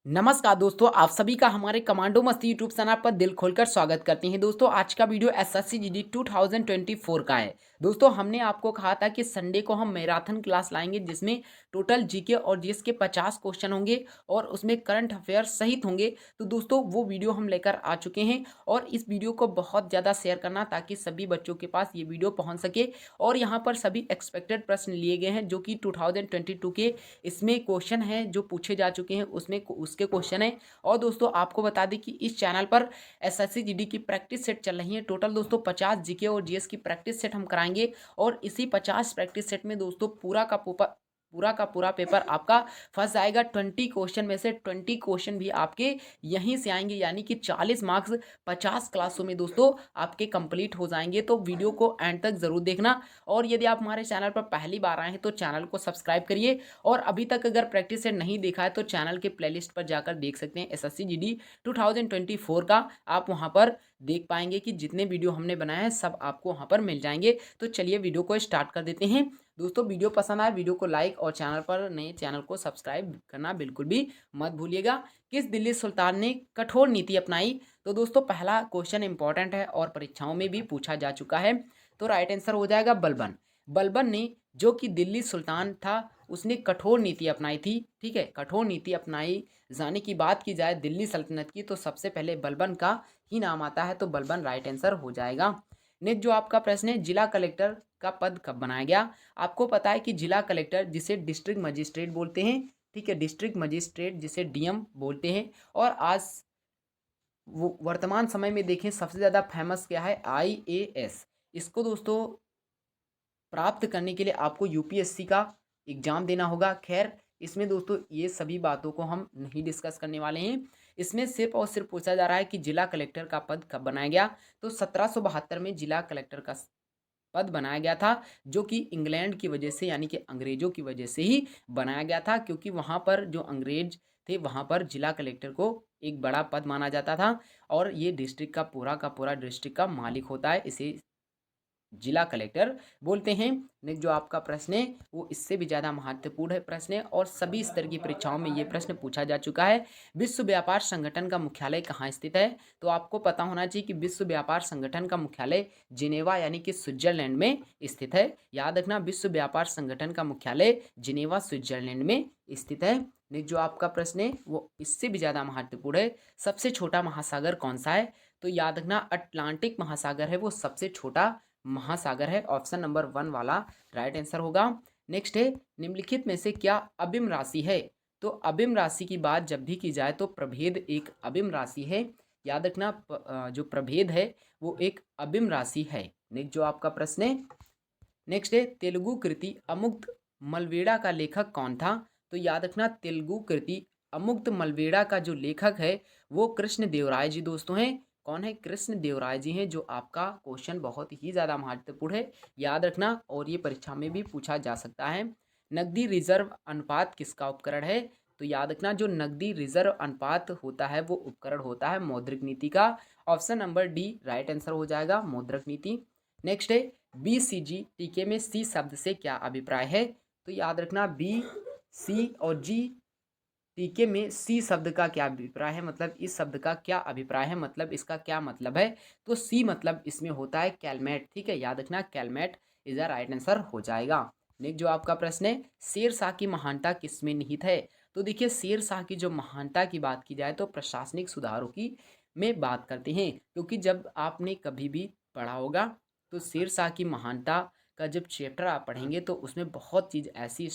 नमस्कार दोस्तों, आप सभी का हमारे कमांडो मस्ती यूट्यूब चैनल पर दिल खोलकर स्वागत करते हैं। दोस्तों, आज का वीडियो एसएससी जीडी 2024 का है। दोस्तों, हमने आपको कहा था कि संडे को हम मैराथन क्लास लाएंगे जिसमें टोटल जीके और जीएस के 50 क्वेश्चन होंगे और उसमें करंट अफेयर सहित होंगे। तो दोस्तों, वो वीडियो हम लेकर आ चुके हैं और इस वीडियो को बहुत ज़्यादा शेयर करना ताकि सभी बच्चों के पास ये वीडियो पहुँच सके। और यहाँ पर सभी एक्सपेक्टेड प्रश्न लिए गए हैं जो कि 2022 के इसमें क्वेश्चन हैं जो पूछे जा चुके हैं, उसमें उसके क्वेश्चन है। और दोस्तों, आपको बता दें कि इस चैनल पर एसएससी जीडी की प्रैक्टिस सेट चल रही है। टोटल दोस्तों 50 जीके और जीएस की प्रैक्टिस सेट हम कराएंगे और इसी 50 प्रैक्टिस सेट में दोस्तों पूरा पेपर आपका फंस जाएगा। 20 क्वेश्चन में से 20 क्वेश्चन भी आपके यहीं से आएंगे, यानी कि 40 मार्क्स 50 क्लासों में दोस्तों आपके कंप्लीट हो जाएंगे। तो वीडियो को एंड तक जरूर देखना। और यदि आप हमारे चैनल पर पहली बार आए हैं तो चैनल को सब्सक्राइब करिए। और अभी तक अगर प्रैक्टिस सेट नहीं देखा है तो चैनल के प्लेलिस्ट पर जाकर देख सकते हैं। एसएससी जीडी 2024 का आप वहां पर देख पाएंगे कि जितने वीडियो हमने बनाए हैं सब आपको वहां पर मिल जाएंगे। तो चलिए वीडियो को स्टार्ट कर देते हैं। दोस्तों, वीडियो पसंद आए वीडियो को लाइक और चैनल पर नए चैनल को सब्सक्राइब करना बिल्कुल भी मत भूलिएगा। किस दिल्ली सुल्तान ने कठोर नीति अपनाई? तो दोस्तों, पहला क्वेश्चन इंपॉर्टेंट है और परीक्षाओं में भी पूछा जा चुका है। तो राइट आंसर हो जाएगा बलबन। बलबन ने, जो कि दिल्ली सुल्तान था, उसने कठोर नीति अपनाई थी। ठीक है, कठोर नीति अपनाई जाने की बात की जाए दिल्ली सल्तनत की तो सबसे पहले बलबन का ही नाम आता है। तो बलबन राइट आंसर हो जाएगा। नेक्स्ट जो आपका प्रश्न है, जिला कलेक्टर का पद कब बनाया गया? आपको पता है कि जिला कलेक्टर जिसे डिस्ट्रिक्ट मजिस्ट्रेट बोलते हैं, ठीक है, डिस्ट्रिक्ट मजिस्ट्रेट जिसे डीएम बोलते हैं। और आज वो वर्तमान समय में देखें सबसे ज़्यादा फेमस क्या है? आईएएस। इसको दोस्तों प्राप्त करने के लिए आपको यूपीएससी का एग्जाम देना होगा। खैर, इसमें दोस्तों ये सभी बातों को हम नहीं डिस्कस करने वाले हैं। इसमें सिर्फ और सिर्फ पूछा जा रहा है कि जिला कलेक्टर का पद कब बनाया गया। तो 1772 में जिला कलेक्टर का पद बनाया गया था, जो कि इंग्लैंड की वजह से यानी कि अंग्रेजों की वजह से ही बनाया गया था, क्योंकि वहां पर जो अंग्रेज थे वहां पर जिला कलेक्टर को एक बड़ा पद माना जाता था और ये डिस्ट्रिक्ट का पूरा डिस्ट्रिक्ट का मालिक होता है, इसे जिला कलेक्टर बोलते हैं। नेक्स्ट जो आपका प्रश्न है वो इससे भी ज़्यादा महत्वपूर्ण है प्रश्न है और सभी स्तर की परीक्षाओं में ये प्रश्न पूछा जा चुका है। विश्व व्यापार संगठन का मुख्यालय कहाँ स्थित है? तो आपको पता होना चाहिए कि विश्व व्यापार संगठन का मुख्यालय जिनेवा यानी कि स्विट्जरलैंड में स्थित है। याद रखना, विश्व व्यापार संगठन का मुख्यालय जिनेवा स्विट्जरलैंड में स्थित है। नेक्स्ट जो आपका प्रश्न है वो इससे भी ज़्यादा महत्वपूर्ण है। सबसे छोटा महासागर कौन सा है? तो याद रखना, अटलांटिक महासागर है वो सबसे छोटा महासागर है। ऑप्शन नंबर 1 वाला राइट आंसर होगा। नेक्स्ट है, निम्नलिखित में से क्या अभिन्न राशि है? तो अभिन्न राशि की बात जब भी की जाए तो प्रभेद एक अभिन्न राशि है। याद रखना, जो प्रभेद है वो एक अभिन्न राशि है। नेक्स्ट जो आपका प्रश्न है, नेक्स्ट है, तेलुगु कृति अमुक्त मलवेड़ा का लेखक कौन था? तो याद रखना, तेलुगु कृति अमुक्त मलवेड़ा का जो लेखक है वो कृष्ण देवराय जी दोस्तों हैं। कौन है? कृष्ण देवराय जी हैं। जो आपका क्वेश्चन बहुत ही ज़्यादा महत्वपूर्ण है, याद रखना, और ये परीक्षा में भी पूछा जा सकता है। नकदी रिजर्व अनुपात किसका उपकरण है? तो याद रखना, जो नकदी रिजर्व अनुपात होता है वो उपकरण होता है मौद्रिक नीति का। Option number D right answer हो जाएगा, मौद्रिक नीति। नेक्स्ट है, BCG टीके में सी शब्द से क्या अभिप्राय है? तो याद रखना, बी सी और जी टीके में सी शब्द का क्या अभिप्राय है, मतलब इस शब्द का क्या अभिप्राय है, मतलब इसका क्या मतलब है? तो सी मतलब इसमें होता है कैलमेट। ठीक है, याद रखना, Calmette is the right answer हो जाएगा। नेक्स्ट जो आपका प्रश्न है, शेर शाह की महानता किसमें निहित है? तो देखिए, शेर शाह की जो महानता की बात की जाए तो प्रशासनिक सुधारों की में बात करते हैं, क्योंकि जब आपने कभी भी पढ़ा होगा तो शेर शाह की महानता का जब चैप्टर आप पढ़ेंगे तो उसमें बहुत चीज़ ऐसी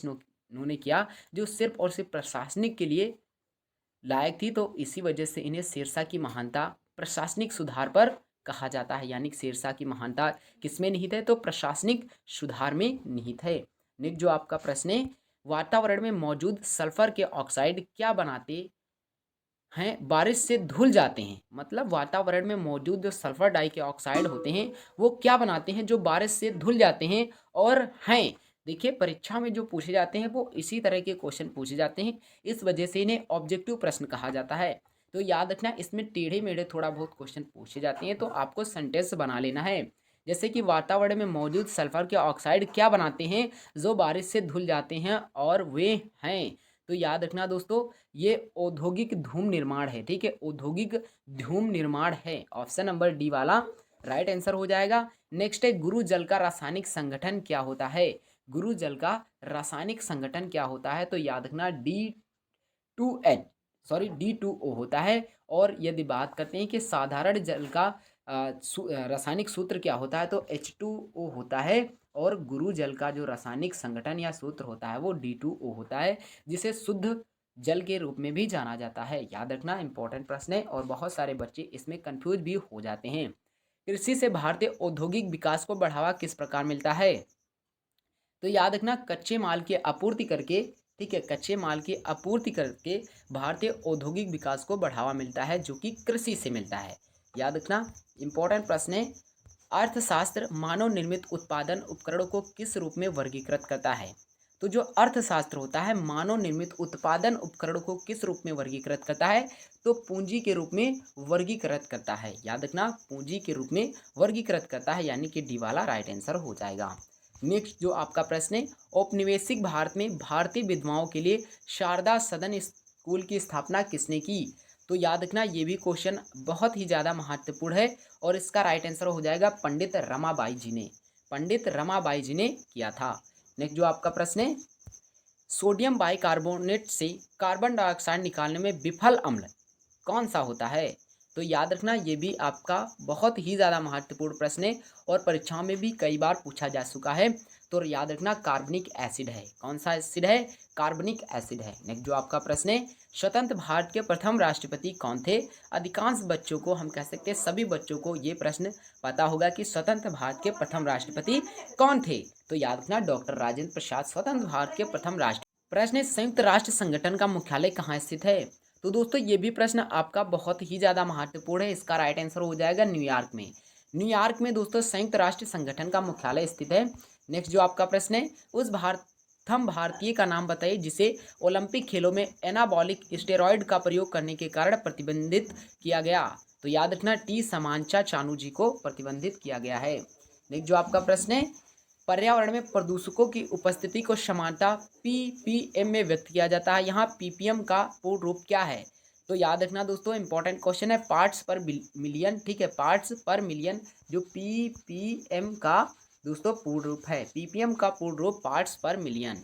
इन्होंने किया जो सिर्फ और सिर्फ प्रशासनिक के लिए लायक थी। तो इसी वजह से इन्हें शेरशाह की महानता प्रशासनिक सुधार पर कहा जाता है। यानी कि शेरशाह की महानता किसमें निहित है? तो प्रशासनिक सुधार में निहित है। नेक्स्ट जो आपका प्रश्न है, वातावरण में मौजूद सल्फर के ऑक्साइड क्या बनाते हैं बारिश से धुल जाते हैं? मतलब वातावरण में मौजूद जो सल्फर डाई के ऑक्साइड होते हैं वो क्या बनाते हैं जो बारिश से धुल जाते हैं और हैं? देखिए, परीक्षा में जो पूछे जाते हैं वो इसी तरह के क्वेश्चन पूछे जाते हैं, इस वजह से इन्हें ऑब्जेक्टिव प्रश्न कहा जाता है। तो याद रखना, इसमें टेढ़े मेढ़े थोड़ा बहुत क्वेश्चन पूछे जाते हैं, तो आपको सेंटेंस बना लेना है। जैसे कि वातावरण में मौजूद सल्फर के ऑक्साइड क्या बनाते हैं जो बारिश से धुल जाते हैं और वे हैं? तो याद रखना दोस्तों, ये औद्योगिक धूम निर्माण है। ठीक है, औद्योगिक धूम निर्माण है। ऑप्शन नंबर डी वाला राइट आंसर हो जाएगा। नेक्स्ट है, गुरु जल का रासायनिक संगठन क्या होता है? गुरु जल का रासायनिक संगठन क्या होता है? तो याद रखना D2O होता है। और यदि बात करते हैं कि साधारण जल का रासायनिक सूत्र क्या होता है, तो H2O होता है। और गुरु जल का जो रासायनिक संगठन या सूत्र होता है वो D2O होता है, जिसे शुद्ध जल के रूप में भी जाना जाता है। याद रखना, इंपॉर्टेंट प्रश्न है और बहुत सारे बच्चे इसमें कंफ्यूज भी हो जाते हैं। कृषि से भारतीय औद्योगिक विकास को बढ़ावा किस प्रकार मिलता है? तो याद रखना, कच्चे माल की आपूर्ति करके, ठीक है, कच्चे माल की आपूर्ति करके भारतीय औद्योगिक विकास को बढ़ावा मिलता है, जो कि कृषि से मिलता है। याद रखना, इंपॉर्टेंट प्रश्न है। अर्थशास्त्र मानव निर्मित उत्पादन उपकरणों को किस रूप में वर्गीकृत करता है? तो जो अर्थशास्त्र होता है मानव निर्मित उत्पादन उपकरणों को किस रूप में वर्गीकृत करता है? तो पूंजी के रूप में वर्गीकृत करता है। याद रखना, पूंजी के रूप में वर्गीकृत करता है, यानी कि डी वाला राइट आंसर हो जाएगा। नेक्स्ट जो आपका प्रश्न है, औपनिवेशिक भारत में भारतीय विधवाओं के लिए शारदा सदन स्कूल की स्थापना किसने की? तो याद रखना, ये भी क्वेश्चन बहुत ही ज़्यादा महत्वपूर्ण है और इसका राइट आंसर हो जाएगा पंडित रमाबाई जी ने। पंडित रमाबाई जी ने किया था। नेक्स्ट जो आपका प्रश्न है, सोडियम बाइकार्बोनेट से कार्बन डाइऑक्साइड निकालने में विफल अम्ल कौन सा होता है? तो याद रखना, ये भी आपका बहुत ही ज़्यादा महत्वपूर्ण प्रश्न है और परीक्षाओं में भी कई बार पूछा जा चुका है। तो याद रखना, कार्बनिक एसिड है। कौन सा एसिड है? कार्बनिक एसिड है। नेक्स्ट जो आपका प्रश्न है, स्वतंत्र भारत के प्रथम राष्ट्रपति कौन थे? अधिकांश बच्चों को, हम कह सकते हैं सभी बच्चों को ये प्रश्न पता होगा कि स्वतंत्र भारत के प्रथम राष्ट्रपति कौन थे। तो याद रखना, डॉक्टर राजेंद्र प्रसाद स्वतंत्र भारत के प्रथम राष्ट्र। प्रश्न है, संयुक्त राष्ट्र संगठन का मुख्यालय कहाँ स्थित है? तो दोस्तों ये भी प्रश्न आपका बहुत ही ज़्यादा महत्वपूर्ण है। इसका राइट आंसर हो जाएगा न्यूयॉर्क में। न्यूयॉर्क में दोस्तों संयुक्त राष्ट्र संगठन का मुख्यालय स्थित है। नेक्स्ट जो आपका प्रश्न है, उस प्रथम भारतीय का नाम बताइए जिसे ओलंपिक खेलों में एनाबॉलिक स्टेरॉयड का प्रयोग करने के कारण प्रतिबंधित किया गया। तो याद रखना, टी समांचा चानू जी को प्रतिबंधित किया गया है। नेक्स्ट जो आपका प्रश्न है, पर्यावरण में प्रदूषकों की उपस्थिति को समानता पीपीएम में व्यक्त किया जाता है। यहाँ पीपीएम का पूर्ण रूप क्या है? तो याद रखना दोस्तों, इंपॉर्टेंट क्वेश्चन है, पार्ट्स पर मिलियन। ठीक है, पार्ट्स पर मिलियन जो पीपीएम का दोस्तों पूर्ण रूप है। पीपीएम का पूर्ण रूप पार्ट्स पर मिलियन।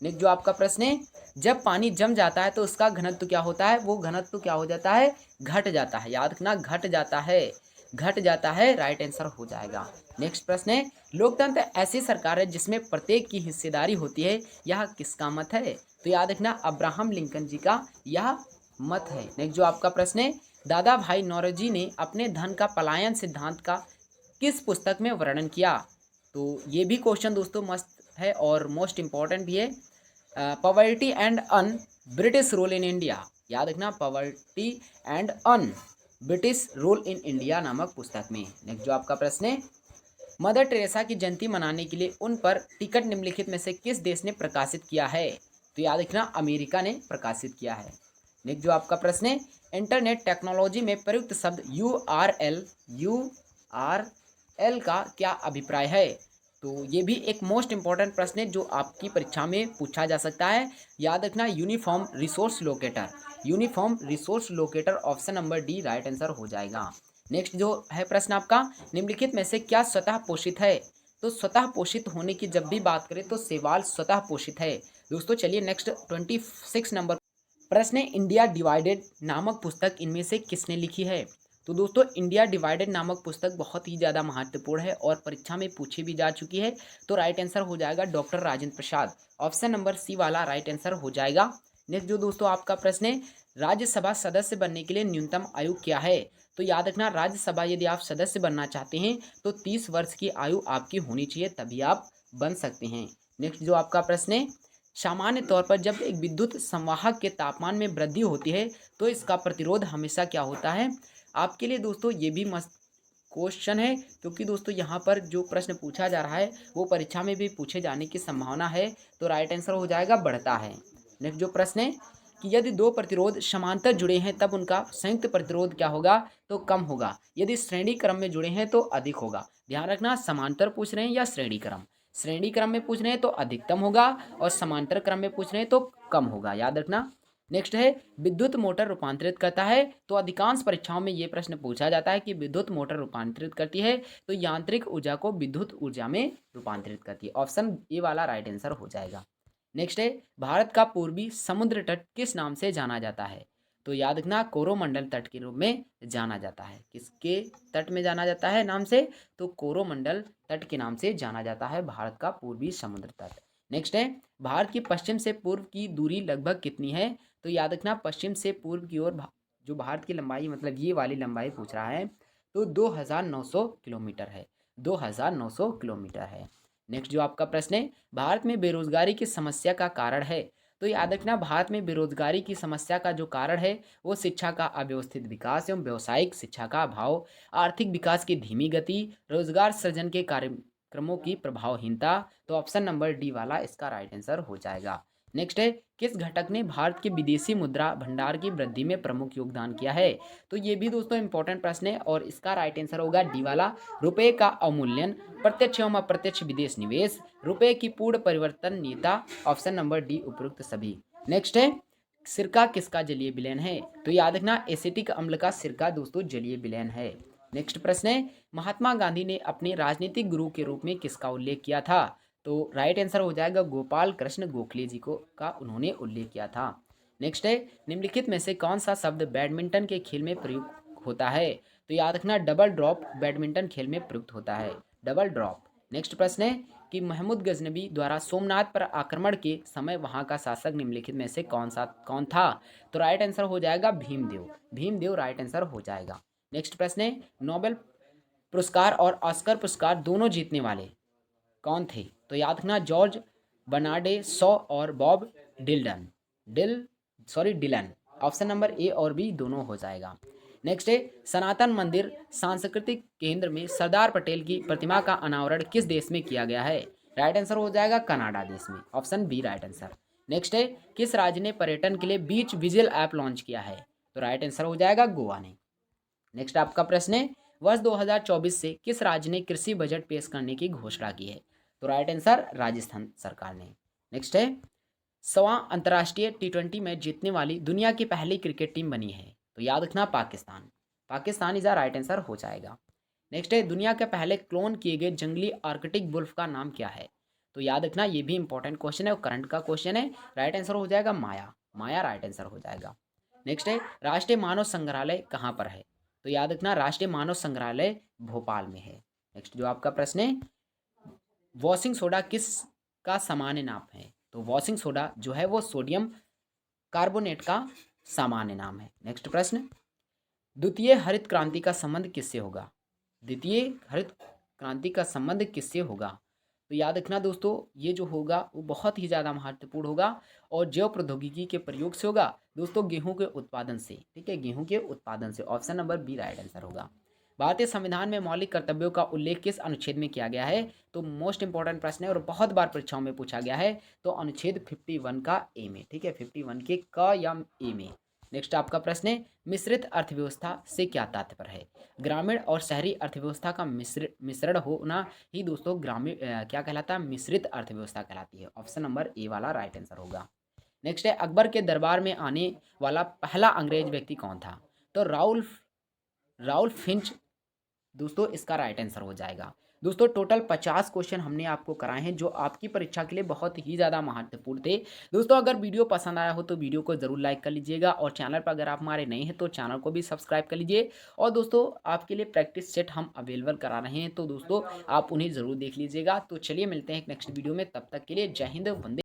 नेक्स्ट जो आपका प्रश्न है, जब पानी जम जाता है तो उसका घनत्व क्या होता है? वो घनत्व क्या हो जाता है? घट जाता है। याद रखना, घट जाता है, घट जाता है, राइट आंसर हो जाएगा। नेक्स्ट प्रश्न है, लोकतंत्र ऐसी सरकार है जिसमें प्रत्येक की हिस्सेदारी होती है, यह किसका मत है? तो याद रखना, अब्राहम लिंकन जी का यह मत है। नेक्स्ट जो आपका प्रश्न है, दादा भाई नौरोजी ने अपने धन का पलायन सिद्धांत का किस पुस्तक में वर्णन किया? तो ये भी क्वेश्चन दोस्तों मस्त है और मोस्ट इंपॉर्टेंट भी है। Poverty and un British rule in India. याद रखना, poverty and un British rule in India नामक पुस्तक में। नेक्स्ट जो आपका प्रश्न है, मदर टेरेसा की जयंती मनाने के लिए उन पर टिकट निम्नलिखित में से किस देश ने प्रकाशित किया है? तो याद रखना, अमेरिका ने प्रकाशित किया है। नेक्स्ट जो आपका प्रश्न है, इंटरनेट टेक्नोलॉजी में प्रयुक्त शब्द यूआरएल का क्या अभिप्राय है? तो ये भी एक मोस्ट इंपॉर्टेंट प्रश्न है जो आपकी परीक्षा में पूछा जा सकता है। याद रखना, uniform resource locator. Uniform resource locator option number D right answer हो जाएगा। नेक्स्ट जो है प्रश्न आपका, निम्नलिखित में से क्या स्वतः पोषित है? तो स्वतः पोषित होने की जब भी बात करें तो शैवाल स्वतः पोषित है। दोस्तों चलिए नेक्स्ट 26 नंबर प्रश्न है, इंडिया डिवाइडेड नामक पुस्तक इनमें से किसने लिखी है? तो दोस्तों इंडिया डिवाइडेड नामक पुस्तक बहुत ही ज़्यादा महत्वपूर्ण है और परीक्षा में पूछी भी जा चुकी है। तो राइट आंसर हो जाएगा doctor Rajendra Prasad. Option number C वाला राइट आंसर हो जाएगा। नेक्स्ट जो दोस्तों आपका प्रश्न है, राज्यसभा सदस्य बनने के लिए न्यूनतम आयु क्या है? तो याद रखना, राज्यसभा यदि आप सदस्य बनना चाहते हैं तो 30 वर्ष की आयु आपकी होनी चाहिए, तभी आप बन सकते हैं। नेक्स्ट जो आपका प्रश्न है, सामान्य तौर पर जब एक विद्युत संवाहक के तापमान में वृद्धि होती है तो इसका प्रतिरोध हमेशा क्या होता है? आपके लिए दोस्तों ये भी मस्त क्वेश्चन है, क्योंकि दोस्तों यहाँ पर जो प्रश्न पूछा जा रहा है वो परीक्षा में भी पूछे जाने की संभावना है। तो राइट आंसर हो जाएगा बढ़ता है। नेक्स्ट जो प्रश्न है कि यदि दो प्रतिरोध समांतर जुड़े हैं तब उनका संयुक्त प्रतिरोध क्या होगा? तो कम होगा। यदि श्रेणी क्रम में जुड़े हैं तो अधिक होगा। ध्यान रखना, समांतर पूछ रहे हैं या श्रेणी क्रम। श्रेणी क्रम में पूछ रहे हैं तो अधिकतम होगा और समांतर क्रम में पूछ रहे हैं तो कम होगा, याद रखना। नेक्स्ट है विद्युत मोटर रूपांतरित करता है, तो अधिकांश परीक्षाओं में ये प्रश्न पूछा जाता है कि विद्युत मोटर रूपांतरित करती है, तो यांत्रिक ऊर्जा को विद्युत ऊर्जा में रूपांतरित करती है। ऑप्शन ए वाला राइट आंसर हो जाएगा। नेक्स्ट है भारत का पूर्वी समुद्र तट किस नाम से जाना जाता है, तो याद रखना कोरोमंडल तट के रूप में जाना जाता है। किसके तट में जाना जाता है नाम से, तो कोरोमंडल तट के नाम से जाना जाता है भारत का पूर्वी समुद्र तट। नेक्स्ट है भारत की पश्चिम से पूर्व की दूरी लगभग कितनी है, तो याद रखना पश्चिम से पूर्व की ओर जो भारत की लंबाई मतलब ये वाली लंबाई पूछ रहा है तो 2900 किलोमीटर है, 2900 किलोमीटर है। नेक्स्ट जो आपका प्रश्न है भारत में बेरोजगारी की समस्या का कारण है, तो याद रखना भारत में बेरोजगारी की समस्या का जो कारण है वो शिक्षा का अव्यवस्थित विकास एवं व्यावसायिक शिक्षा का अभाव, आर्थिक विकास की धीमी गति, रोजगार सृजन के कार्यक्रमों की प्रभावहीनता। तो ऑप्शन नंबर डी वाला इसका राइट आंसर हो जाएगा। नेक्स्ट है किस घटक ने भारत के विदेशी मुद्रा भंडार की वृद्धि में प्रमुख योगदान किया है, तो ये भी दोस्तों इंपॉर्टेंट प्रश्न है और इसका राइट आंसर होगा डी वाला, रुपए का अवमूल्यन, प्रत्यक्ष एवं अप्रत्यक्ष विदेश निवेश, रुपए की पूर्ण परिवर्तनीयता। ऑप्शन नंबर डी उपयुक्त सभी। नेक्स्ट है सिरका किसका जलीय विलयन है, तो याद रखना एसिटिक अम्ल का सिरका दोस्तों जलीय विलयन है। नेक्स्ट प्रश्न है महात्मा गांधी ने अपने राजनीतिक गुरु के रूप में किसका उल्लेख किया था, तो राइट आंसर हो जाएगा गोपाल कृष्ण गोखले जी को का उन्होंने उल्लेख किया था। नेक्स्ट है निम्नलिखित में से कौन सा शब्द बैडमिंटन के खेल में प्रयुक्त होता है, तो याद रखना डबल ड्रॉप बैडमिंटन खेल में प्रयुक्त होता है, डबल ड्रॉप। नेक्स्ट प्रश्न है कि महमूद गजनबी द्वारा सोमनाथ पर आक्रमण के समय वहां का शासक निम्नलिखित में से कौन था, तो राइट आंसर हो जाएगा भीमदेव, भीमदेव राइट आंसर हो जाएगा। नेक्स्ट प्रश्न है नोबेल पुरस्कार और ऑस्कर पुरस्कार दोनों जीतने वाले कौन थे, तो याद रखना जॉर्ज बर्नार्डे शॉ और Bob Dylan. Option number A और बी दोनों हो जाएगा। नेक्स्ट है सनातन मंदिर सांस्कृतिक केंद्र में सरदार पटेल की प्रतिमा का अनावरण किस देश में किया गया है, राइट आंसर हो जाएगा कनाडा देश में, option B right answer. Next है किस राज्य ने पर्यटन के लिए बीच विजिल ऐप लॉन्च किया है, तो राइट आंसर हो जाएगा गोवा ने। नेक्स्ट आपका प्रश्न है वर्ष 2024 से किस राज्य ने कृषि बजट पेश करने की घोषणा की है, तो राइट आंसर राजस्थान सरकार ने। नेक्स्ट है 100वां अंतर्राष्ट्रीय T20 मैच जीतने वाली दुनिया की पहली क्रिकेट टीम बनी है, तो याद रखना Pakistan, Pakistan is a right answer हो जाएगा। नेक्स्ट है दुनिया के पहले क्लोन किए गए जंगली आर्कटिक वुल्फ का नाम क्या है, तो याद रखना ये भी इंपॉर्टेंट क्वेश्चन है और करंट का क्वेश्चन है, राइट आंसर हो जाएगा माया, माया राइट आंसर हो जाएगा। नेक्स्ट है राष्ट्रीय मानव संग्रहालय कहाँ पर है, तो याद रखना राष्ट्रीय मानव संग्रहालय भोपाल में है। नेक्स्ट जो आपका प्रश्न है वॉशिंग सोडा किस का सामान्य नाम है, तो वॉशिंग सोडा जो है वो सोडियम कार्बोनेट का सामान्य नाम है। नेक्स्ट प्रश्न द्वितीय हरित क्रांति का संबंध किससे होगा, द्वितीय हरित क्रांति का संबंध किससे होगा, तो याद रखना दोस्तों ये जो होगा वो बहुत ही ज़्यादा महत्वपूर्ण होगा और जैव प्रौद्योगिकी के प्रयोग से होगा दोस्तों गेहूं के उत्पादन से, ठीक है गेहूं के उत्पादन से, option number B right answer होगा। भारतीय संविधान में मौलिक कर्तव्यों का उल्लेख किस अनुच्छेद में किया गया है, तो मोस्ट इंपॉर्टेंट प्रश्न है और बहुत बार परीक्षाओं में पूछा गया है, तो अनुच्छेद 51 का ए में, ठीक है 51 के क या ए में। नेक्स्ट आपका प्रश्न है मिश्रित अर्थव्यवस्था से क्या तात्पर्य है, ग्रामीण और शहरी अर्थव्यवस्था का मिश्रण होना ही दोस्तों ग्रामीण क्या कहलाता है, मिश्रित अर्थव्यवस्था कहलाती है, ऑप्शन नंबर ए वाला राइट आंसर होगा। नेक्स्ट है अकबर के दरबार में आने वाला पहला अंग्रेज व्यक्ति कौन था, तो राउल फिंच दोस्तों इसका राइट आंसर हो जाएगा। दोस्तों टोटल 50 क्वेश्चन हमने आपको कराए हैं जो आपकी परीक्षा के लिए बहुत ही ज़्यादा महत्वपूर्ण थे। दोस्तों अगर वीडियो पसंद आया हो तो वीडियो को ज़रूर लाइक कर लीजिएगा और चैनल पर अगर आप हमारे नए हैं तो चैनल को भी सब्सक्राइब कर लीजिए। और दोस्तों आपके लिए प्रैक्टिस सेट हम अवेलेबल करा रहे हैं तो दोस्तों आप उन्हें ज़रूर देख लीजिएगा। तो चलिए मिलते हैं एक नेक्स्ट वीडियो में, तब तक के लिए जय हिंद, वंदे